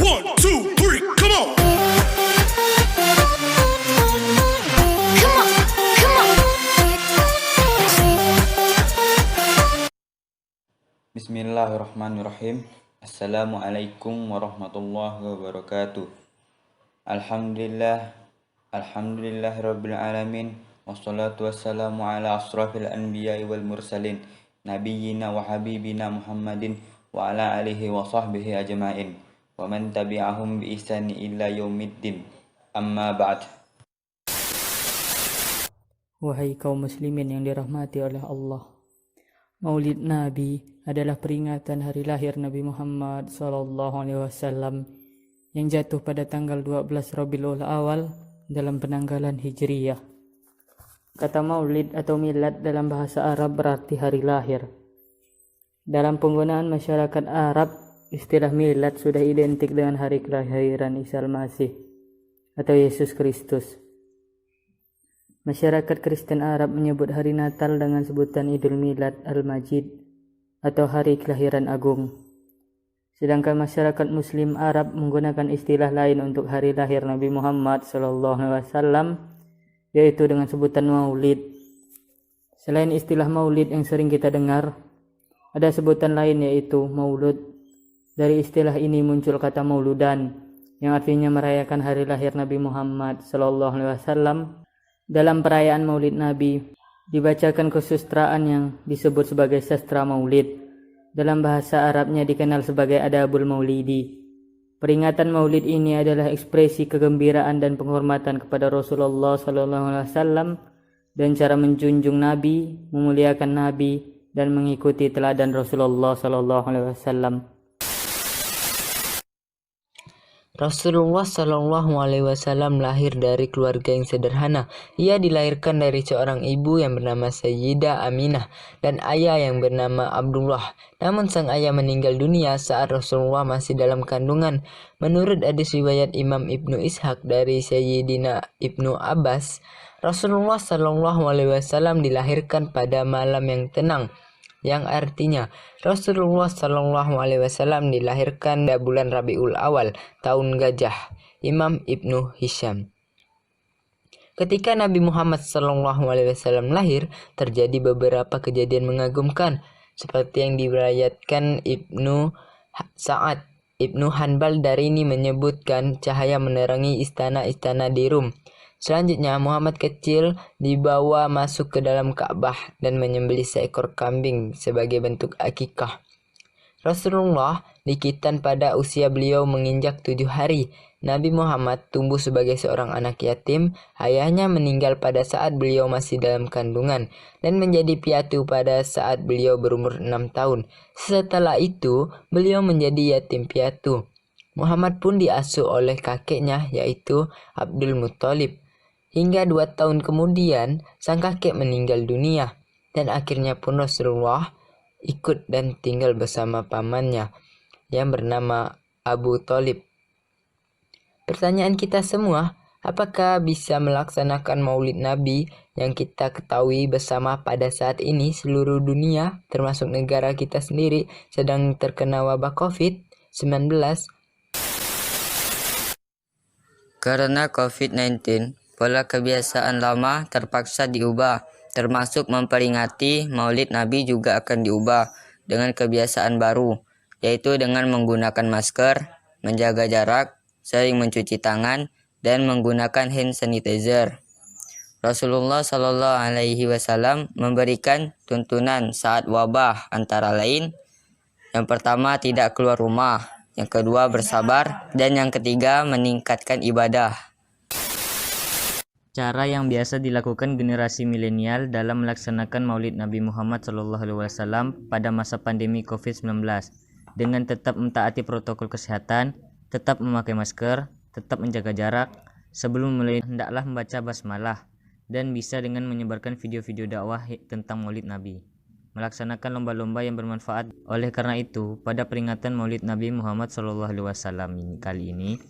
1, 2, 3, come on. Bismillahirrahmanirrahim. Assalamualaikum warahmatullahi wabarakatuh. Alhamdulillahirabbil alamin. Wassalatu wassalamu ala asrafil anbiya'i wal mursalin nabiyyina wa habibina Muhammadin wa ala alihi wa sahbihi ajma'in wa man tabi'ahum bi ihsani illa yaumiddin. Amma ba'd. Wahai kaum muslimin yang dirahmati oleh Allah, Maulid Nabi adalah peringatan hari lahir Nabi Muhammad SAW yang jatuh pada tanggal 12 Rabiul Awal dalam penanggalan Hijriyah. Kata maulid atau milad dalam bahasa Arab berarti hari lahir. Dalam penggunaan masyarakat Arab, istilah milad sudah identik dengan hari kelahiran Isa Al-Masih atau Yesus Kristus. Masyarakat Kristen Arab menyebut hari Natal dengan sebutan Idul Milad Al-Majid atau hari kelahiran agung. Sedangkan masyarakat Muslim Arab menggunakan istilah lain untuk hari lahir Nabi Muhammad SAW, yaitu dengan sebutan Maulid. Selain istilah Maulid yang sering kita dengar, ada sebutan lain yaitu Maulud. Dari istilah ini muncul kata Mauludan, yang artinya merayakan hari lahir Nabi Muhammad SAW. Dalam perayaan Maulid Nabi, dibacakan kesustraan yang disebut sebagai sastra Maulid. Dalam bahasa Arabnya dikenal sebagai Adabul Maulidi. Peringatan Maulid ini adalah ekspresi kegembiraan dan penghormatan kepada Rasulullah SAW dan cara menjunjung Nabi, memuliakan Nabi, dan mengikuti teladan Rasulullah SAW. Rasulullah SAW lahir dari keluarga yang sederhana. Ia dilahirkan dari seorang ibu yang bernama Sayyidah Aminah dan ayah yang bernama Abdullah. Namun sang ayah meninggal dunia saat Rasulullah masih dalam kandungan. Menurut hadis riwayat Imam Ibnu Ishaq dari Sayyidina Ibnu Abbas, Rasulullah SAW dilahirkan pada malam yang tenang, yang artinya Rasulullah SAW dilahirkan pada bulan Rabiul Awal tahun Gajah. Imam Ibnu Hisham. Ketika Nabi Muhammad SAW lahir, terjadi beberapa kejadian mengagumkan seperti yang diriwayatkan Ibnu Sa'ad. Ibnu Hanbal Darini menyebutkan cahaya menerangi istana-istana di Rum. Selanjutnya Muhammad kecil dibawa masuk ke dalam Ka'bah dan menyembelih seekor kambing sebagai bentuk akikah. Rasulullah dikitan pada usia beliau menginjak 7 hari. Nabi Muhammad tumbuh sebagai seorang anak yatim. Ayahnya meninggal pada saat beliau masih dalam kandungan dan menjadi piatu pada saat beliau berumur 6 tahun. Setelah itu beliau menjadi yatim piatu. Muhammad pun diasuh oleh kakeknya yaitu Abdul Muthalib. Hingga 2 tahun kemudian, sang kakek meninggal dunia, dan akhirnya pun Rasulullah ikut dan tinggal bersama pamannya yang bernama Abu Thalib. Pertanyaan kita semua, apakah bisa melaksanakan Maulid Nabi yang kita ketahui bersama pada saat ini seluruh dunia, termasuk negara kita sendiri, sedang terkena wabah COVID-19? Karena COVID-19, pola kebiasaan lama terpaksa diubah, termasuk memperingati Maulid Nabi juga akan diubah dengan kebiasaan baru, yaitu dengan menggunakan masker, menjaga jarak, sering mencuci tangan, dan menggunakan hand sanitizer. Rasulullah SAW memberikan tuntunan saat wabah antara lain, yang pertama tidak keluar rumah, yang kedua bersabar, dan yang ketiga meningkatkan ibadah. Cara yang biasa dilakukan generasi milenial dalam melaksanakan Maulid Nabi Muhammad SAW pada masa pandemi COVID-19 dengan tetap mentaati protokol kesehatan, tetap memakai masker, tetap menjaga jarak, sebelum mulai hendaklah membaca basmalah dan bisa dengan menyebarkan video-video dakwah tentang Maulid Nabi. Melaksanakan lomba-lomba yang bermanfaat. Oleh karena itu, pada peringatan Maulid Nabi Muhammad SAW kali ini,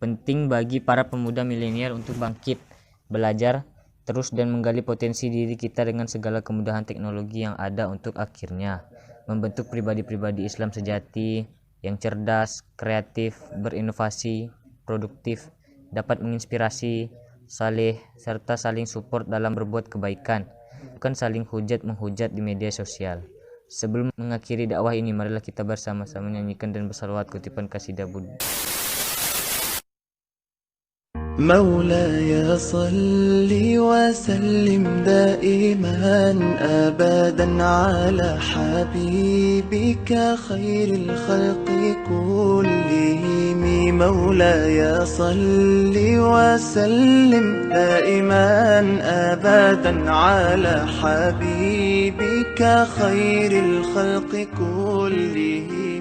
penting bagi para pemuda milenial untuk bangkit, belajar terus dan menggali potensi diri kita dengan segala kemudahan teknologi yang ada untuk akhirnya membentuk pribadi-pribadi Islam sejati yang cerdas, kreatif, berinovasi, produktif, dapat menginspirasi, saleh, serta saling support dalam berbuat kebaikan, bukan saling hujat-menghujat di media sosial. Sebelum mengakhiri dakwah ini, marilah kita bersama-sama menyanyikan dan bersalawat kutipan kasidah Budi. مولاي صل وسلم دائما أبدا على حبيبك خير الخلق كلهم مولاي صل وسلم دائما أبدا على حبيبك خير الخلق كلهم